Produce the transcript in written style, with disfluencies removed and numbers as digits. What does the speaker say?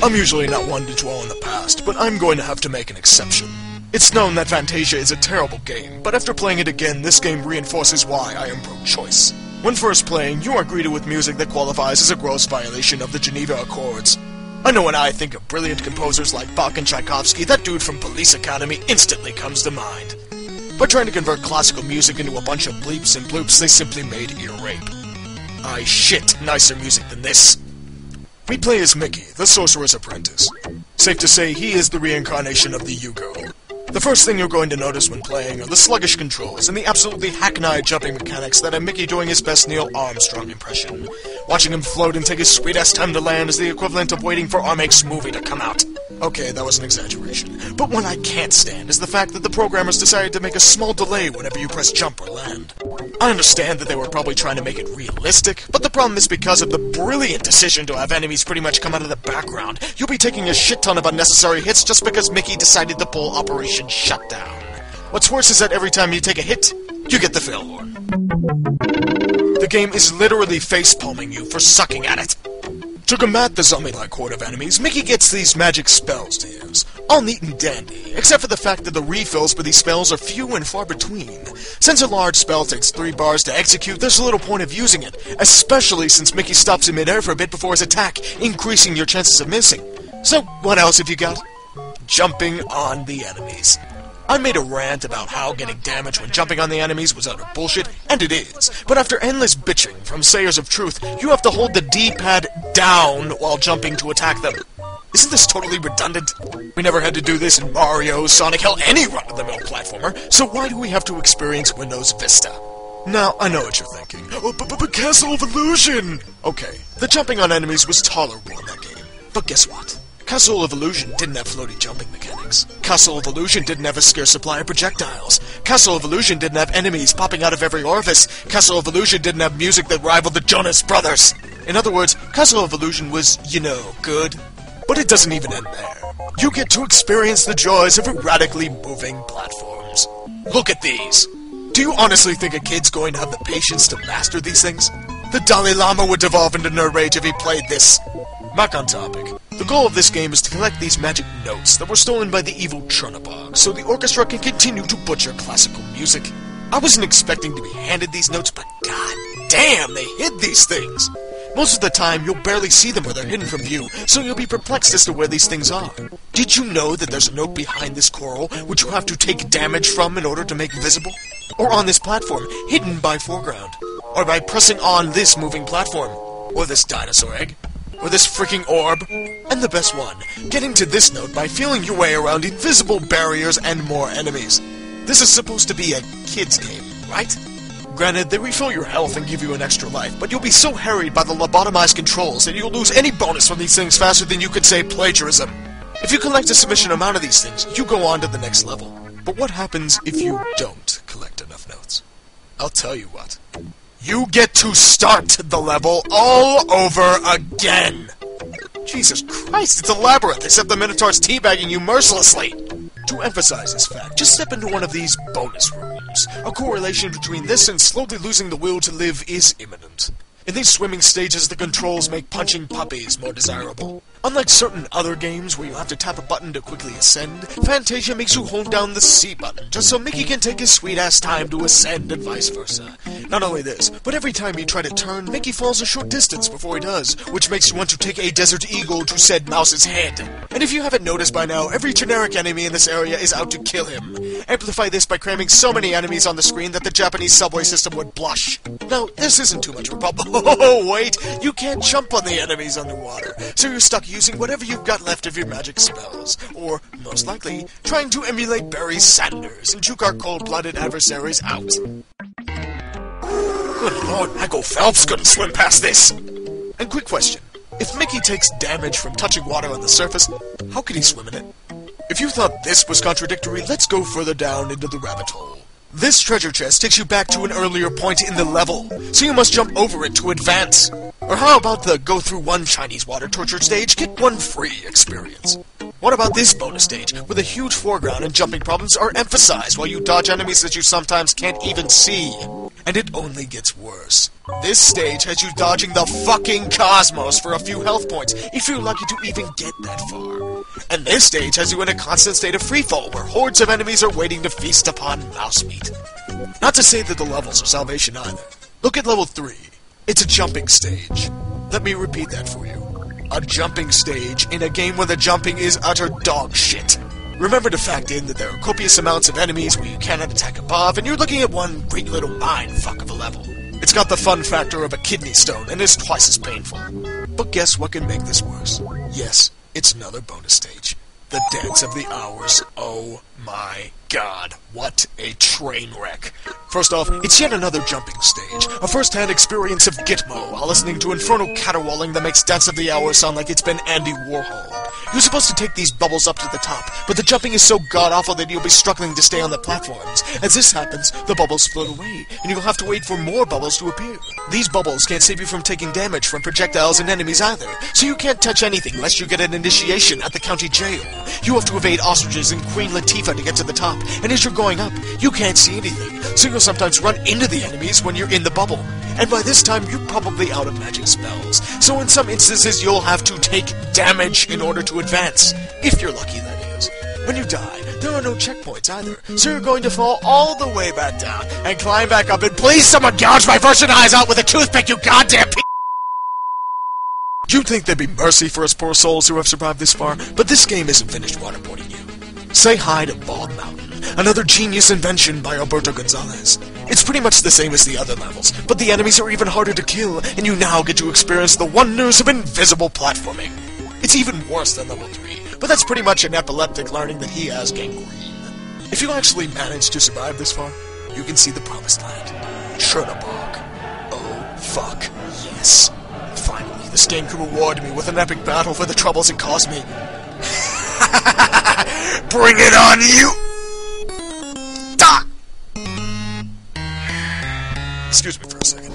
I'm usually not one to dwell on the past, but I'm going to have to make an exception. It's known that Fantasia is a terrible game, but after playing it again, this game reinforces why I am pro-choice. When first playing, you are greeted with music that qualifies as a gross violation of the Geneva Accords. I know when I think of brilliant composers like Bach and Tchaikovsky, that dude from Police Academy instantly comes to mind. By trying to convert classical music into a bunch of bleeps and bloops, they simply made ear rape. I shit nicer music than this. We play as Mickey, the Sorcerer's Apprentice. Safe to say, he is the reincarnation of the Yugo. The first thing you're going to notice when playing are the sluggish controls and the absolutely hackneyed jumping mechanics that have Mickey doing his best Neil Armstrong impression. Watching him float and take his sweet-ass time to land is the equivalent of waiting for Armake's movie to come out. Okay, that was an exaggeration. But what I can't stand is the fact that the programmers decided to make a small delay whenever you press jump or land. I understand that they were probably trying to make it realistic, but the problem is because of the brilliant decision to have enemies pretty much come out of the background, you'll be taking a shit ton of unnecessary hits just because Mickey decided to pull Operation Shutdown. What's worse is that every time you take a hit, you get the fail horn. The game is literally face-palming you for sucking at it. To combat the zombie-like horde of enemies, Mickey gets these magic spells to use. All neat and dandy, except for the fact that the refills for these spells are few and far between. Since a large spell takes 3 bars to execute, there's little point of using it, especially since Mickey stops in midair for a bit before his attack, increasing your chances of missing. So, what else have you got? Jumping on the enemies. I made a rant about how getting damage when jumping on the enemies was utter bullshit, and it is. But after endless bitching from Sayers of Truth, you have to hold the D-pad down while jumping to attack them. Isn't this totally redundant? We never had to do this in Mario, Sonic, hell, any run-of-the-mill platformer, so why do we have to experience Windows Vista? Now, I know what you're thinking. Oh, but Castle of Illusion! Okay, the jumping on enemies was tolerable in that game. But guess what? Castle of Illusion didn't have floaty jumping mechanics. Castle of Illusion didn't have a scarce supply of projectiles. Castle of Illusion didn't have enemies popping out of every orifice. Castle of Illusion didn't have music that rivaled the Jonas Brothers. In other words, Castle of Illusion was, you know, good. But it doesn't even end there. You get to experience the joys of erratically moving platforms. Look at these. Do you honestly think a kid's going to have the patience to master these things? The Dalai Lama would devolve into nerd rage if he played this. Back on topic. The goal of this game is to collect these magic notes that were stolen by the evil Chernobog, so the orchestra can continue to butcher classical music. I wasn't expecting to be handed these notes, but god damn, they hid these things! Most of the time, you'll barely see them where they're hidden from view, so you'll be perplexed as to where these things are. Did you know that there's a note behind this coral, which you have to take damage from in order to make visible? Or on this platform, hidden by foreground? Or by pressing on this moving platform? Or this dinosaur egg? Or this freaking orb? And the best one, getting to this note by feeling your way around invisible barriers and more enemies. This is supposed to be a kid's game, right? Granted, they refill your health and give you an extra life, but you'll be so harried by the lobotomized controls that you'll lose any bonus from these things faster than you could say plagiarism. If you collect a sufficient amount of these things, you go on to the next level. But what happens if you don't collect enough notes? I'll tell you what. You get to start the level all over again! Jesus Christ, it's a labyrinth, except the Minotaur's teabagging you mercilessly! To emphasize this fact, just step into one of these bonus rooms. A correlation between this and slowly losing the will to live is imminent. In these swimming stages, the controls make punching puppies more desirable. Unlike certain other games where you have to tap a button to quickly ascend, Fantasia makes you hold down the C button just so Mickey can take his sweet-ass time to ascend and vice versa. Not only this, but every time you try to turn, Mickey falls a short distance before he does, which makes you want to take a desert eagle to said mouse's head. And if you haven't noticed by now, every generic enemy in this area is out to kill him. Amplify this by cramming so many enemies on the screen that the Japanese subway system would blush. Now, this isn't too much of a problem. Oh, wait! You can't jump on the enemies underwater, so you're stuck using whatever you've got left of your magic spells. Or, most likely, trying to emulate Barry Sanders and juke our cold-blooded adversaries out. Good lord, Michael Phelps couldn't swim past this! And quick question. If Mickey takes damage from touching water on the surface, how could he swim in it? If you thought this was contradictory, let's go further down into the rabbit hole. This treasure chest takes you back to an earlier point in the level, so you must jump over it to advance. Or how about the go through one Chinese water torture stage, get one free experience? What about this bonus stage, where the huge foreground and jumping problems are emphasized while you dodge enemies that you sometimes can't even see? And it only gets worse. This stage has you dodging the fucking cosmos for a few health points, if you're lucky to even get that far. And this stage has you in a constant state of freefall, where hordes of enemies are waiting to feast upon mouse meat. Not to say that the levels are salvation either. Look at level 3. It's a jumping stage. Let me repeat that for you. A jumping stage in a game where the jumping is utter dog shit. Remember to factor in that there are copious amounts of enemies where you cannot attack above, and you're looking at one great little mindfuck of a level. It's got the fun factor of a kidney stone, and is twice as painful. But guess what can make this worse? Yes, it's another bonus stage. The Dance of the Hours. Oh my god, what a train wreck. First off, it's yet another jumping stage. A first-hand experience of Gitmo while listening to infernal caterwauling that makes Dance of the Hours sound like it's been Andy Warhol. You're supposed to take these bubbles up to the top, but the jumping is so god-awful that you'll be struggling to stay on the platforms. As this happens, the bubbles float away, and you'll have to wait for more bubbles to appear. These bubbles can't save you from taking damage from projectiles and enemies either, so you can't touch anything lest you get an initiation at the county jail. You have to evade ostriches and Queen Latifah to get to the top, and as you're going up, you can't see anything, so you'll sometimes run into the enemies when you're in the bubble. And by this time, you're probably out of magic spells, so in some instances you'll have to take damage in order to advance. If you're lucky, that is. When you die, there are no checkpoints either, so you're going to fall all the way back down, and climb back up, and please someone gouge my virgin eyes out with a toothpick, you goddamn p***! You'd think there'd be mercy for us poor souls who have survived this far, but this game isn't finished waterboarding you. Say hi to Bog Mountain, another genius invention by Alberto Gonzalez. It's pretty much the same as the other levels, but the enemies are even harder to kill, and you now get to experience the wonders of invisible platforming. It's even worse than level 3, but that's pretty much an epileptic learning that he has gangrene. If you actually manage to survive this far, you can see the promised land. Chernobog. Oh, fuck, yes. Finally, this game can reward me with an epic battle for the troubles it caused me. Bring it on, you! Da! Excuse me for a second.